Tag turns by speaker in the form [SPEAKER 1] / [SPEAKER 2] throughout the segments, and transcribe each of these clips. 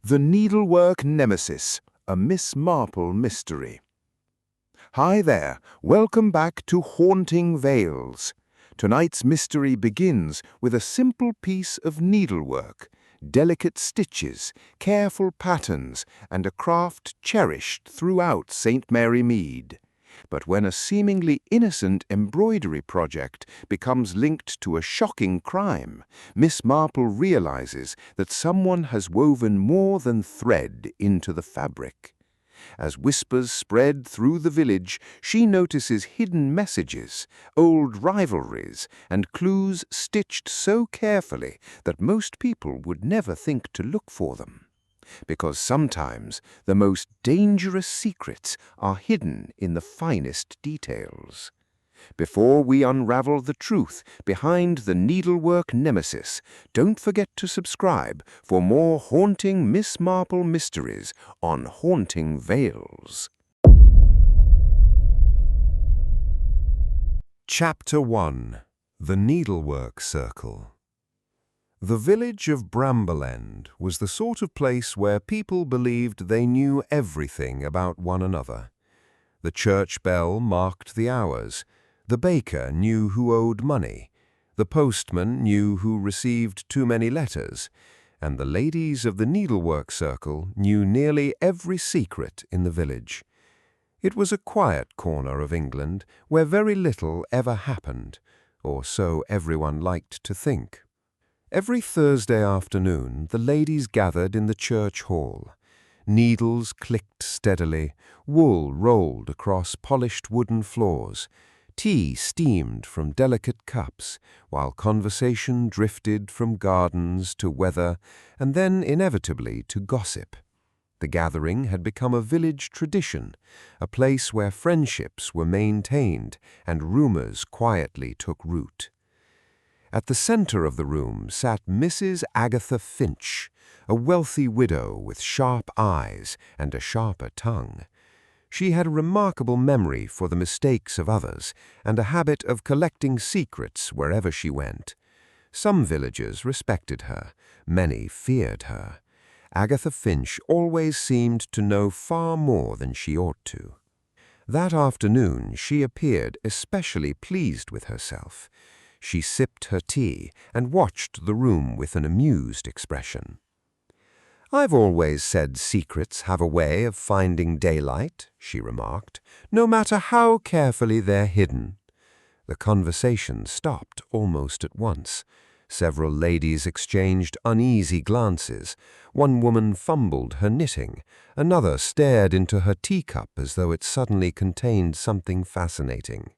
[SPEAKER 1] The Needlework Nemesis, a Miss Marple mystery. Hi there, welcome back to Haunting Veils. Tonight's mystery begins with a simple piece of needlework, delicate stitches, careful patterns, and a craft cherished throughout St. Mary Mead. But when a seemingly innocent embroidery project becomes linked to a shocking crime, Miss Marple realizes that someone has woven more than thread into the fabric. As whispers spread through the village, she notices hidden messages, old rivalries, and clues stitched so carefully that most people would never think to look for them. Because sometimes the most dangerous secrets are hidden in the finest details. Before we unravel the truth behind the Needlework Nemesis, don't forget to subscribe for more haunting Miss Marple mysteries on Haunting Veils.
[SPEAKER 2] Chapter 1. The Needlework Circle. The village of Bramble End was the sort of place where people believed they knew everything about one another. The church bell marked the hours, the baker knew who owed money, the postman knew who received too many letters, and the ladies of the Needlework Circle knew nearly every secret in the village. It was a quiet corner of England where very little ever happened, or so everyone liked to think. Every Thursday afternoon, the ladies gathered in the church hall. Needles clicked steadily, wool rolled across polished wooden floors, tea steamed from delicate cups, while conversation drifted from gardens to weather and then inevitably to gossip. The gathering had become a village tradition, a place where friendships were maintained and rumors quietly took root. At the center of the room sat Mrs. Agatha Finch, a wealthy widow with sharp eyes and a sharper tongue. She had a remarkable memory for the mistakes of others and a habit of collecting secrets wherever she went. Some villagers respected her, many feared her. Agatha Finch always seemed to know far more than she ought to. That afternoon she appeared especially pleased with herself. She sipped her tea and watched the room with an amused expression. "I've always said secrets have a way of finding daylight," she remarked, "no matter how carefully they're hidden." The conversation stopped almost at once. Several ladies exchanged uneasy glances. One woman fumbled her knitting. Another stared into her teacup as though it suddenly contained something fascinating.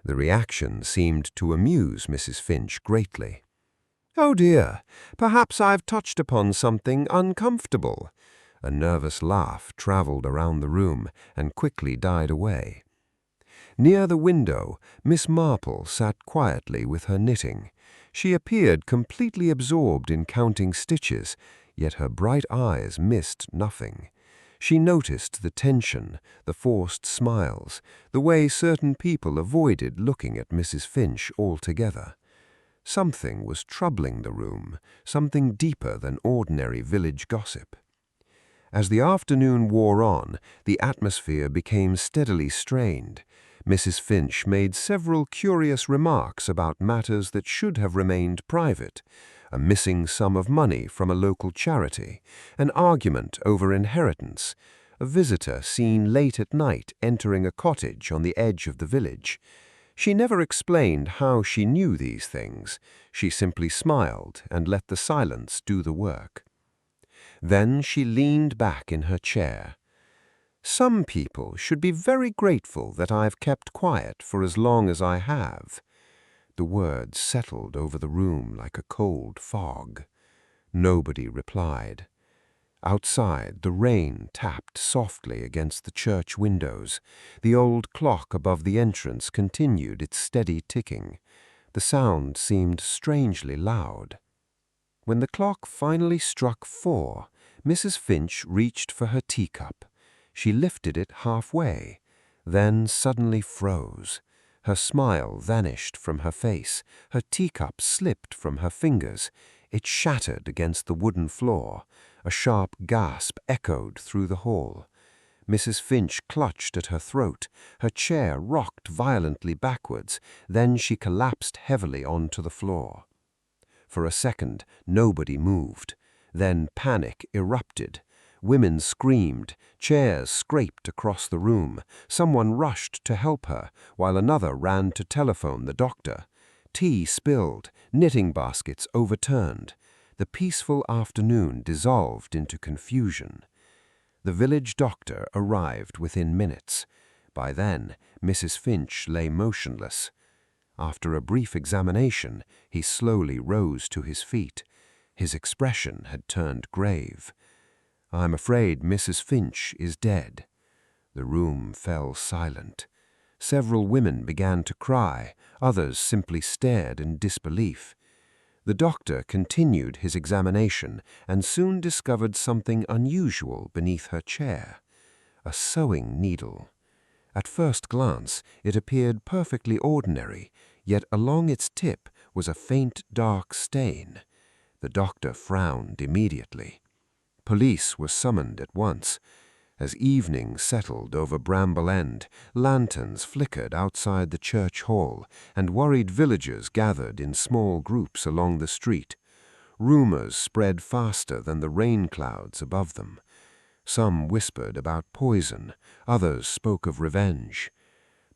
[SPEAKER 2] The reaction seemed to amuse Mrs. Finch greatly. "Oh dear, perhaps I've touched upon something uncomfortable." A nervous laugh traveled around the room and quickly died away. Near the window, Miss Marple sat quietly with her knitting. She appeared completely absorbed in counting stitches, yet her bright eyes missed nothing. She noticed the tension, the forced smiles, the way certain people avoided looking at Mrs. Finch altogether. Something was troubling the room, something deeper than ordinary village gossip. As the afternoon wore on, the atmosphere became steadily strained. Mrs. Finch made several curious remarks about matters that should have remained private: a missing sum of money from a local charity, an argument over inheritance, a visitor seen late at night entering a cottage on the edge of the village. She never explained how she knew these things. She simply smiled and let the silence do the work. Then she leaned back in her chair. "Some people should be very grateful that I've kept quiet for as long as I have." The words settled over the room like a cold fog. Nobody replied. Outside, the rain tapped softly against the church windows. The old clock above the entrance continued its steady ticking. The sound seemed strangely loud. When the clock finally struck 4, Mrs. Finch reached for her teacup. She lifted it halfway, then suddenly froze. Her smile vanished from her face. Her teacup slipped from her fingers. It shattered against the wooden floor. A sharp gasp echoed through the hall. Mrs. Finch clutched at her throat. Her chair rocked violently backwards. Then she collapsed heavily onto the floor. For a second, nobody moved. Then panic erupted. Women screamed. Chairs scraped across the room. Someone rushed to help her, while another ran to telephone the doctor. Tea spilled. Knitting baskets overturned. The peaceful afternoon dissolved into confusion. The village doctor arrived within minutes. By then, Mrs. Finch lay motionless. After a brief examination, he slowly rose to his feet. His expression had turned grave. "I'm afraid Mrs. Finch is dead." The room fell silent. Several women began to cry. Others simply stared in disbelief. The doctor continued his examination and soon discovered something unusual beneath her chair. A sewing needle. At first glance, it appeared perfectly ordinary, yet along its tip was a faint dark stain. The doctor frowned immediately. Police were summoned at once. As evening settled over Bramble End, lanterns flickered outside the church hall, and worried villagers gathered in small groups along the street. Rumors spread faster than the rain clouds above them. Some whispered about poison, others spoke of revenge.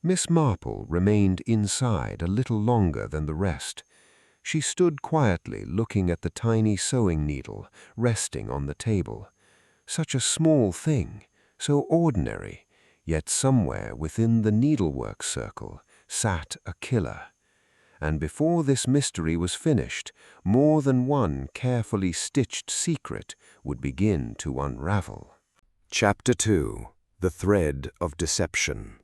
[SPEAKER 2] Miss Marple remained inside a little longer than the rest. She stood quietly looking at the tiny sewing needle resting on the table. Such a small thing, so ordinary, yet somewhere within the Needlework Circle sat a killer. And before this mystery was finished, more than one carefully stitched secret would begin to unravel.
[SPEAKER 1] Chapter 2. The Thread of Deception.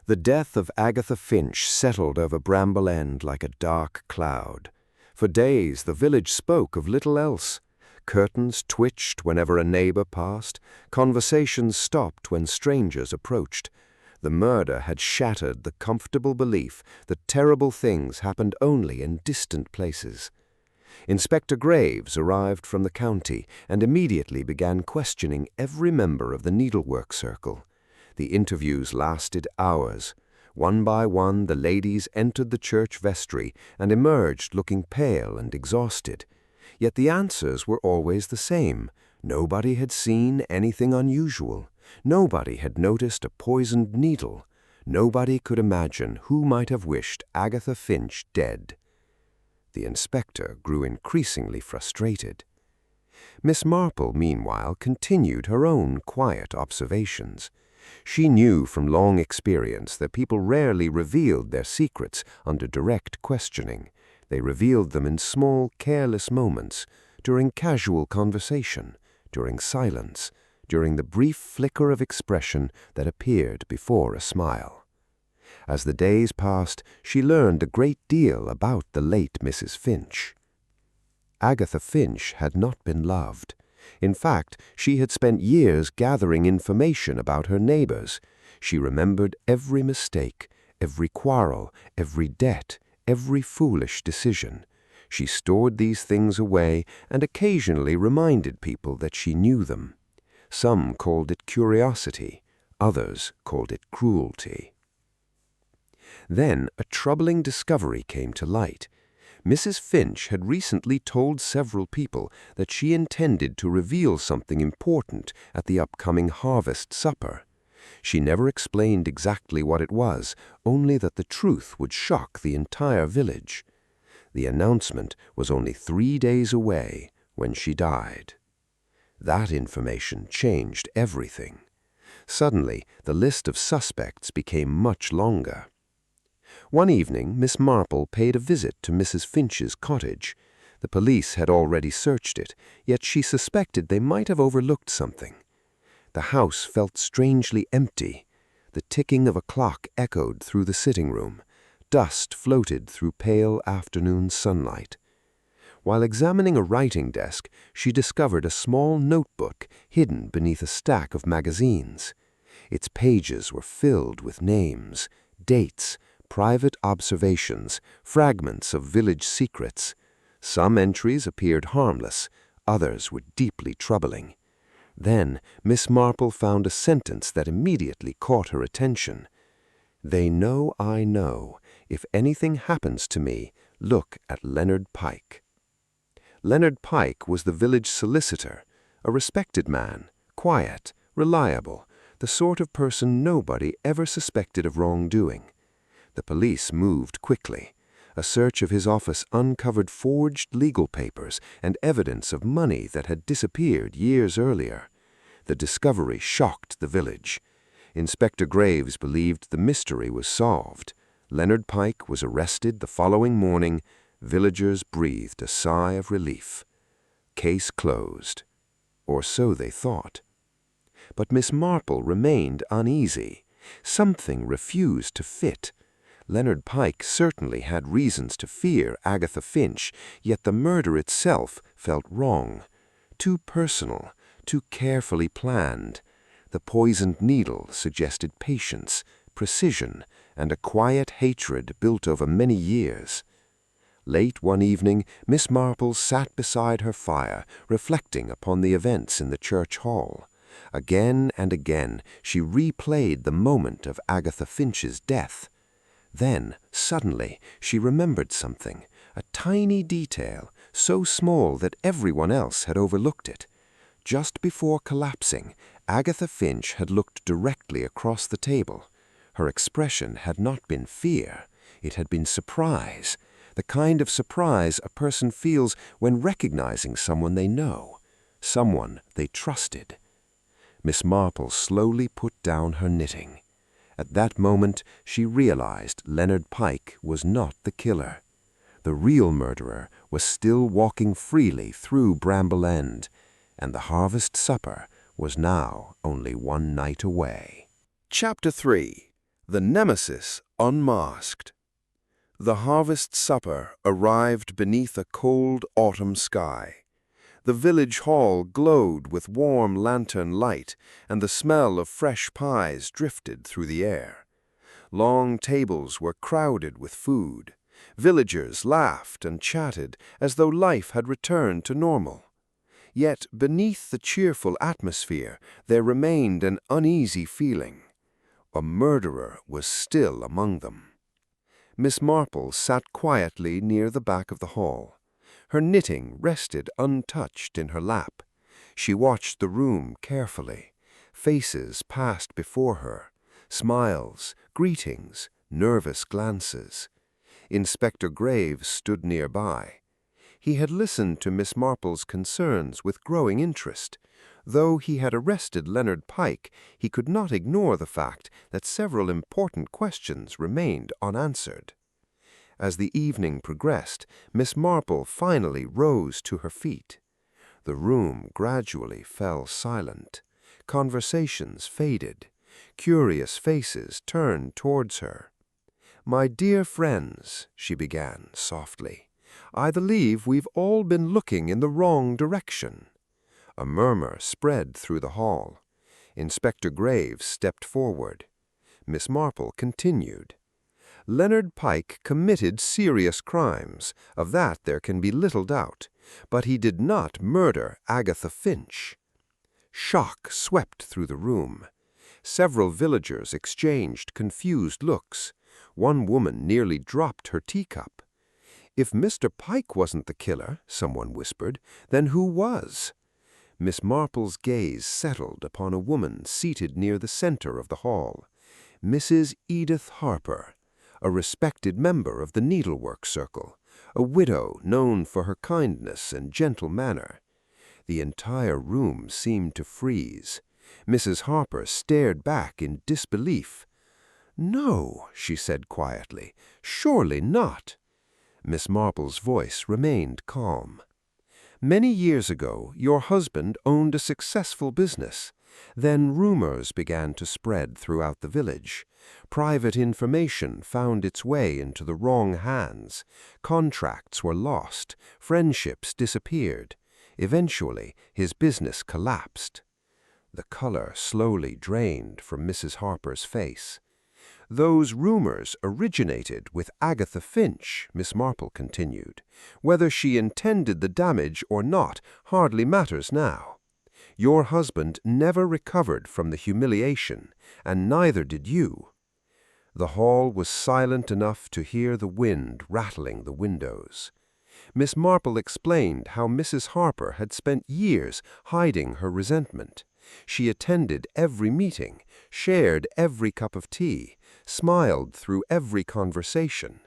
[SPEAKER 1] The death of Agatha Finch settled over Bramble End like a dark cloud. For days the village spoke of little else. Curtains twitched whenever a neighbor passed. Conversations stopped when strangers approached. The murder had shattered the comfortable belief that terrible things happened only in distant places. Inspector Graves arrived from the county and immediately began questioning every member of the Needlework Circle. The interviews lasted hours. One by one, the ladies entered the church vestry and emerged looking pale and exhausted. Yet the answers were always the same. Nobody had seen anything unusual. Nobody had noticed a poisoned needle. Nobody could imagine who might have wished Agatha Finch dead. The inspector grew increasingly frustrated. Miss Marple, meanwhile, continued her own quiet observations. She knew from long experience that people rarely revealed their secrets under direct questioning. They revealed them in small, careless moments, during casual conversation, during silence, during the brief flicker of expression that appeared before a smile. As the days passed, she learned a great deal about the late Mrs. Finch. Agatha Finch had not been loved. In fact, she had spent years gathering information about her neighbors. She remembered every mistake, every quarrel, every debt, every foolish decision. She stored these things away and occasionally reminded people that she knew them. Some called it curiosity, others called it cruelty. Then a troubling discovery came to light. Mrs. Finch had recently told several people that she intended to reveal something important at the upcoming harvest supper. She never explained exactly what it was, only that the truth would shock the entire village. The announcement was only 3 days away when she died. That information changed everything. Suddenly, the list of suspects became much longer. One evening, Miss Marple paid a visit to Mrs. Finch's cottage. The police had already searched it, yet she suspected they might have overlooked something. The house felt strangely empty. The ticking of a clock echoed through the sitting room. Dust floated through pale afternoon sunlight. While examining a writing desk, she discovered a small notebook hidden beneath a stack of magazines. Its pages were filled with names, dates, private observations, fragments of village secrets.
[SPEAKER 2] Some entries appeared harmless, others were deeply troubling. Then Miss Marple found a sentence that immediately caught her attention. "They know I know. If anything happens to me, look at Leonard Pike." Leonard Pike was the village solicitor, a respected man, quiet, reliable, the sort of person nobody ever suspected of wrongdoing. The police moved quickly. A search of his office uncovered forged legal papers and evidence of money that had disappeared years earlier. The discovery shocked the village. Inspector Graves believed the mystery was solved. Leonard Pike was arrested the following morning. Villagers breathed a sigh of relief. Case closed. Or so they thought. But Miss Marple remained uneasy. Something refused to fit. Leonard Pike certainly had reasons to fear Agatha Finch, yet the murder itself felt wrong. Too personal, too carefully planned. The poisoned needle suggested patience, precision, and a quiet hatred built over many years. Late one evening, Miss Marple sat beside her fire, reflecting upon the events in the church hall. Again and again she replayed the moment of Agatha Finch's death. Then, suddenly, she remembered something, a tiny detail, so small that everyone else had overlooked it. Just before collapsing, Agatha Finch had looked directly across the table. Her expression had not been fear, it had been surprise. The kind of surprise a person feels when recognizing someone they know, someone they trusted. Miss Marple slowly put down her knitting. At that moment, she realized Leonard Pike was not the killer. The real murderer was still walking freely through Bramble End, and the harvest supper was now only one night away.
[SPEAKER 1] Chapter 3. The Nemesis Unmasked. The harvest supper arrived beneath a cold autumn sky. The village hall glowed with warm lantern light, and the smell of fresh pies drifted through the air. Long tables were crowded with food. Villagers laughed and chatted as though life had returned to normal. Yet beneath the cheerful atmosphere there remained an uneasy feeling. A murderer was still among them. Miss Marple sat quietly near the back of the hall. Her knitting rested untouched in her lap. She watched the room carefully. Faces passed before her. Smiles, greetings, nervous glances. Inspector Graves stood nearby. He had listened to Miss Marple's concerns with growing interest. Though he had arrested Leonard Pike, he could not ignore the fact that several important questions remained unanswered. As the evening progressed, Miss Marple finally rose to her feet. The room gradually fell silent. Conversations faded. Curious faces turned towards her. "My dear friends," she began softly, "I believe we've all been looking in the wrong direction." A murmur spread through the hall. Inspector Graves stepped forward. Miss Marple continued. "Leonard Pike committed serious crimes, of that there can be little doubt, but he did not murder Agatha Finch." Shock swept through the room. Several villagers exchanged confused looks. One woman nearly dropped her teacup. "If Mr. Pike wasn't the killer," someone whispered, "then who was?" Miss Marple's gaze settled upon a woman seated near the center of the hall, Mrs. Edith Harper, a respected member of the Needlework Circle, a widow known for her kindness and gentle manner. The entire room seemed to freeze. Mrs. Harper stared back in disbelief. "No," she said quietly, "surely not." Miss Marple's voice remained calm. "Many years ago, your husband owned a successful business. Then rumors began to spread throughout the village. Private information found its way into the wrong hands. Contracts were lost. Friendships disappeared. Eventually, his business collapsed." The color slowly drained from Mrs. Harper's face.
[SPEAKER 2] Those rumors originated with Agatha Finch, Miss Marple continued. Whether she intended the damage or not hardly matters now. Your husband never recovered from the humiliation, and neither did you. The hall was silent enough to hear the wind rattling the windows. Miss Marple explained how Mrs. Harper had spent years hiding her resentment. She attended every meeting, shared every cup of tea, smiled through every conversation.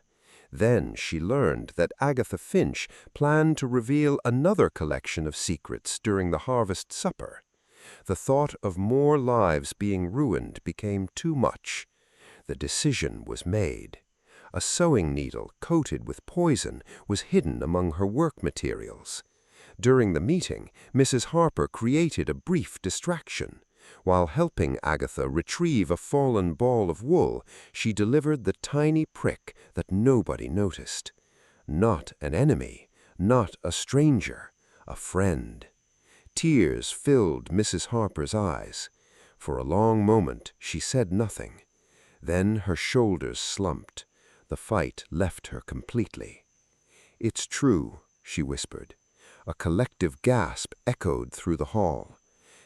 [SPEAKER 2] Then she learned that Agatha Finch planned to reveal another collection of secrets during the harvest supper. The thought of more lives being ruined became too much. The decision was made. A sewing needle coated with poison was hidden among her work materials. During the meeting, Mrs. Harper created a brief distraction. While helping Agatha retrieve a fallen ball of wool, she delivered the tiny prick that nobody noticed. Not an enemy, not a stranger, a friend. Tears filled Mrs. Harper's eyes. For a long moment, she said nothing. Then her shoulders slumped. The fight left her completely. "It's true," she whispered. A collective gasp echoed through the hall.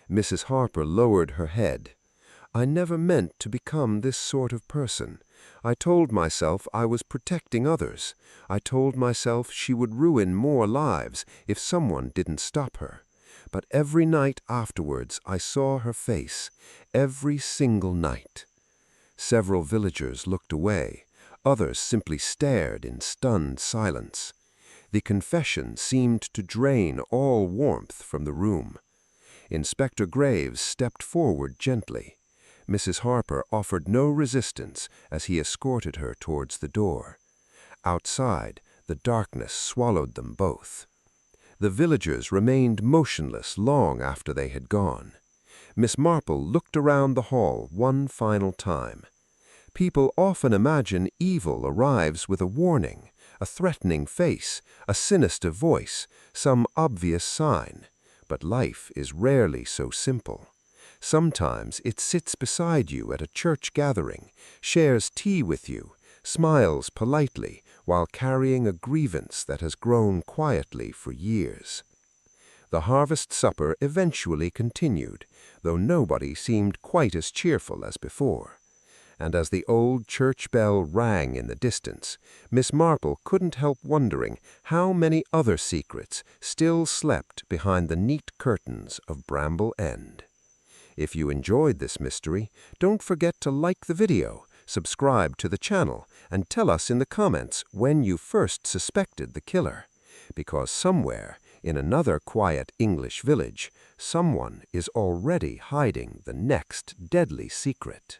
[SPEAKER 2] Mrs. Harper lowered her head. "I never meant to become this sort of person. I told myself I was protecting others. I told myself she would ruin more lives if someone didn't stop her. But every night afterwards I saw her face, every single night." Several villagers looked away. Others simply stared in stunned silence. The confession seemed to drain all warmth from the room. Inspector Graves stepped forward gently. Mrs. Harper offered no resistance as he escorted her towards the door. Outside, the darkness swallowed them both. The villagers remained motionless long after they had gone. Miss Marple looked around the hall one final time. People often imagine evil arrives with a warning, a threatening face, a sinister voice, some obvious sign. But life is rarely so simple. Sometimes it sits beside you at a church gathering, shares tea with you, smiles politely while carrying a grievance that has grown quietly for years. The harvest supper eventually continued, though nobody seemed quite as cheerful as before. And as the old church bell rang in the distance, Miss Marple couldn't help wondering how many other secrets still slept behind the neat curtains of Bramble End. If you enjoyed this mystery, don't forget to like the video, subscribe to the channel, and tell us in the comments when you first suspected the killer. Because somewhere, in another quiet English village, someone is already hiding the next deadly secret.